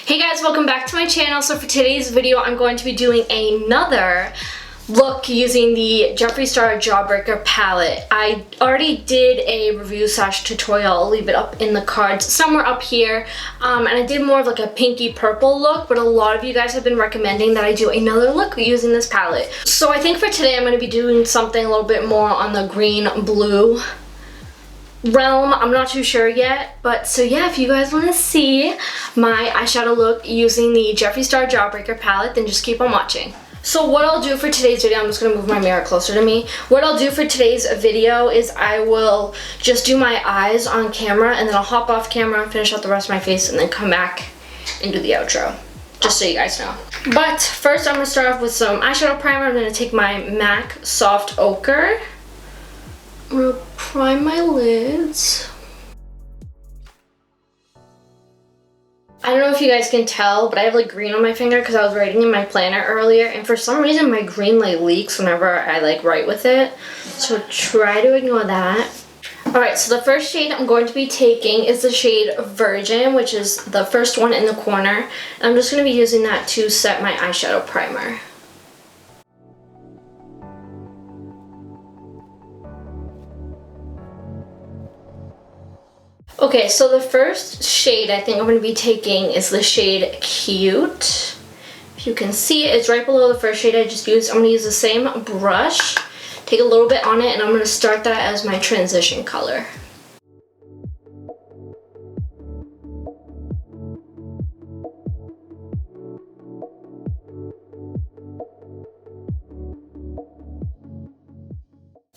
Hey guys, welcome back to my channel. So for today's video, I'm going to be doing another look using the Jeffree Star Jawbreaker palette. I already did a review / tutorial. I'll leave it up in the cards somewhere up here. And I did more of like a pinky purple look, but a lot of you guys have been recommending that I do another look using this palette. So I think for today, I'm going to be doing something a little bit more on the green blue realm. I'm not too sure yet, but so yeah, if you guys want to see my eyeshadow look using the Jeffree Star Jawbreaker palette, then just keep on watching. So what I'll do for today's video, I'm just going to move my mirror closer to me. What I'll do for today's video is I will just do my eyes on camera, and then I'll hop off camera, finish out the rest of my face, and then come back and do the outro, just so you guys know. But first, I'm going to start off with some eyeshadow primer. I'm going to take my MAC Soft Ochre. I'm going to prime my lids. I don't know if you guys can tell, but I have like green on my finger because I was writing in my planner earlier, and for some reason my green like leaks whenever I like write with it. So try to ignore that. Alright, so the first shade I'm going to be taking is the shade Virgin, which is the first one in the corner. And I'm just going to be using that to set my eyeshadow primer. Okay, so the first shade I think I'm going to be taking is the shade Cute. If you can see it, it's right below the first shade I just used. I'm going to use the same brush, take a little bit on it, and I'm going to start that as my transition color.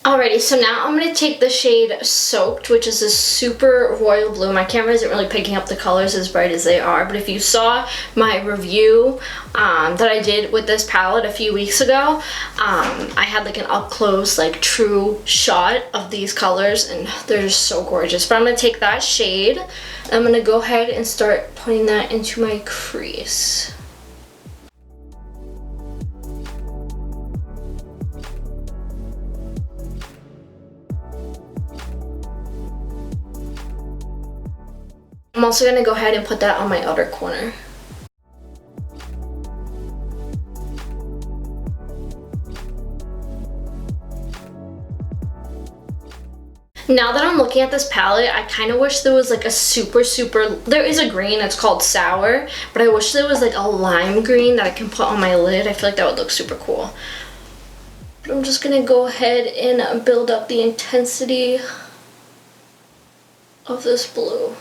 Alrighty, so now I'm going to take the shade Soaked, which is a super royal blue. My camera isn't really picking up the colors as bright as they are, but if you saw my review that I did with this palette a few weeks ago, I had like an up-close, like true shot of these colors, and they're just so gorgeous. But I'm going to take that shade, and I'm going to go ahead and start putting that into my crease. I'm also going to go ahead and put that on my outer corner. Now that I'm looking at this palette, I kind of wish there was like a there is a green that's called Sour, but I wish there was like a lime green that I can put on my lid. I feel like that would look super cool. But I'm just going to go ahead and build up the intensity of this blue.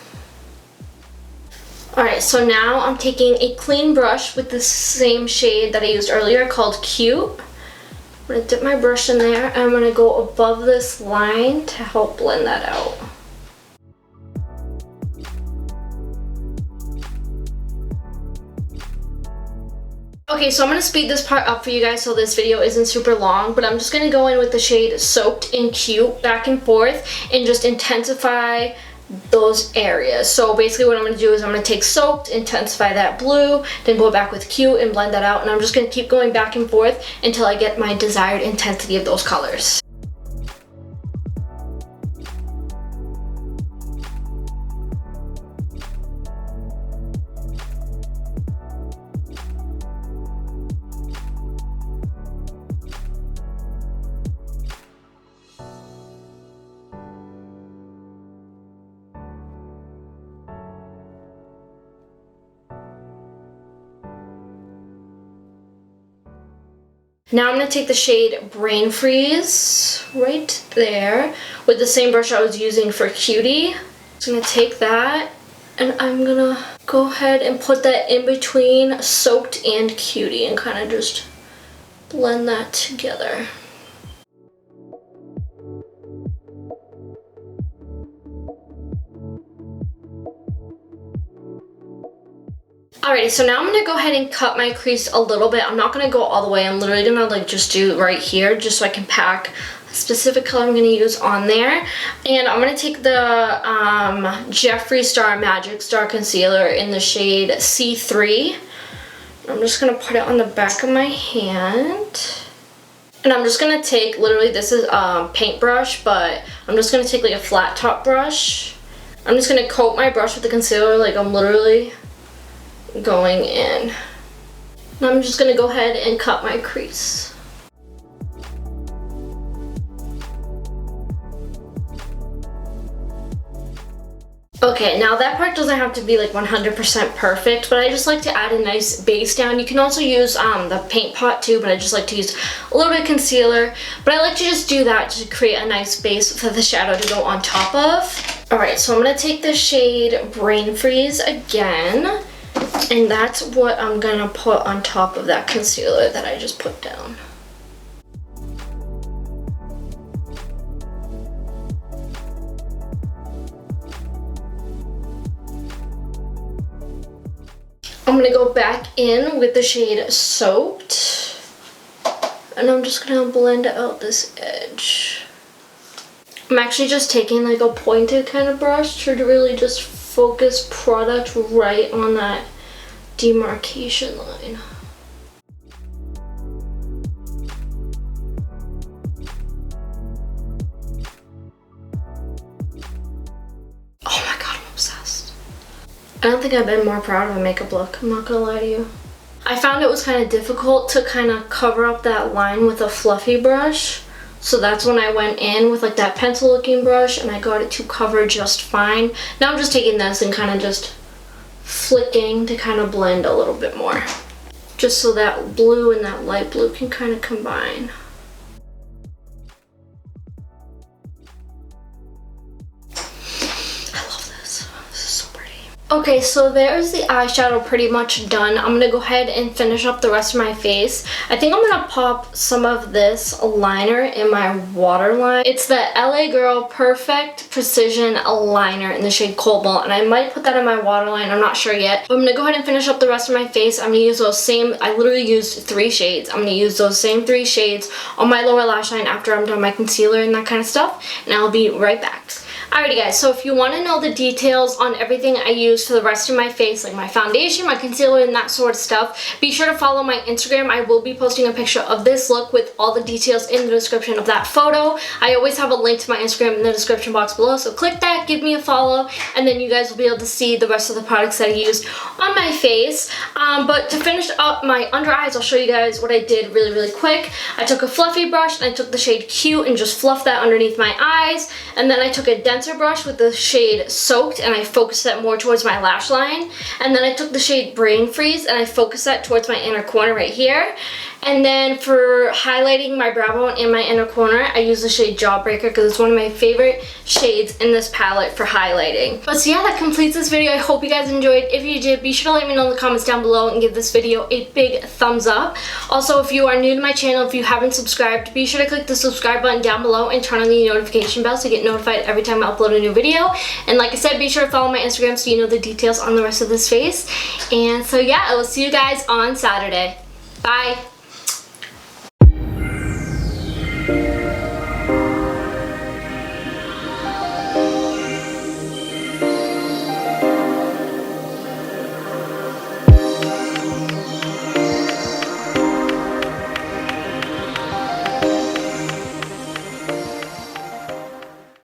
Alright, so now I'm taking a clean brush with the same shade that I used earlier called Cute. I'm going to dip my brush in there, and I'm going to go above this line to help blend that out. Okay, so I'm going to speed this part up for you guys so this video isn't super long, but I'm just going to go in with the shade Soaked and Cute back and forth and just intensify those areas. So basically what I'm going to do is I'm going to take Soaked, intensify that blue, then go back with Cute and blend that out, and I'm just going to keep going back and forth until I get my desired intensity of those colors. Now I'm going to take the shade Brain Freeze right there with the same brush I was using for Cutie. So I'm going to take that, and I'm going to go ahead and put that in between Soaked and Cutie and kind of just blend that together. Alrighty, so now I'm going to go ahead and cut my crease a little bit. I'm not going to go all the way. I'm literally going to like just do right here just so I can pack a specific color I'm going to use on there. And I'm going to take the Jeffree Star Magic Star Concealer in the shade C3. I'm just going to put it on the back of my hand. And I'm just going to take, literally this is a paintbrush, but I'm just going to take like a flat top brush. I'm just going to coat my brush with the concealer like I'm literally going in. Now I'm just gonna go ahead and cut my crease. Okay, now that part doesn't have to be like 100% perfect, but I just like to add a nice base down. You can also use the paint pot too, but I just like to use a little bit of concealer. But I like to just do that to create a nice base for the shadow to go on top of. Alright, so I'm going to take the shade Brain Freeze again, and that's what I'm going to put on top of that concealer that I just put down. I'm gonna go back in with the shade Soaked, and I'm just gonna blend out this edge. I'm actually just taking like a pointed kind of brush to really just focus product right on that demarcation line. Oh my god, I'm obsessed. I don't think I've been more proud of a makeup look, I'm not gonna lie to you. I found it was kind of difficult to kind of cover up that line with a fluffy brush. So that's when I went in with like that pencil looking brush and I got it to cover just fine. Now I'm just taking this and kind of just flicking to kind of blend a little bit more. Just so that blue and that light blue can kind of combine. Okay, so there's the eyeshadow pretty much done. I'm gonna go ahead and finish up the rest of my face. I think I'm gonna pop some of this liner in my waterline. It's the LA Girl Perfect Precision Liner in the shade Cobalt, and I might put that in my waterline, I'm not sure yet. But I'm gonna go ahead and finish up the rest of my face. I'm gonna use those same, I literally used 3 shades. I'm gonna use those same 3 shades on my lower lash line after I'm done my concealer and that kind of stuff, and I'll be right back. Alrighty guys, so if you want to know the details on everything I use for the rest of my face, like my foundation, my concealer, and that sort of stuff, be sure to follow my Instagram. I will be posting a picture of this look with all the details in the description of that photo. I always have a link to my Instagram in the description box below, so click that, give me a follow, and then you guys will be able to see the rest of the products that I used on my face. But to finish up my under eyes, I'll show you guys what I did really quick. I took a fluffy brush and I took the shade Cute and just fluffed that underneath my eyes, and then I took a denser brush with the shade Soaked and I focused that more towards my lash line, and then I took the shade Brain Freeze and I focused that towards my inner corner right here. And then for highlighting my brow bone in my inner corner, I use the shade Jawbreaker because it's one of my favorite shades in this palette for highlighting. But so yeah, that completes this video. I hope you guys enjoyed. If you did, be sure to let me know in the comments down below and give this video a big thumbs up. Also, if you are new to my channel, if you haven't subscribed, be sure to click the subscribe button down below and turn on the notification bell to get notified every time I upload a new video. And like I said, be sure to follow my Instagram so you know the details on the rest of this face. And so yeah, I will see you guys on Saturday. Bye!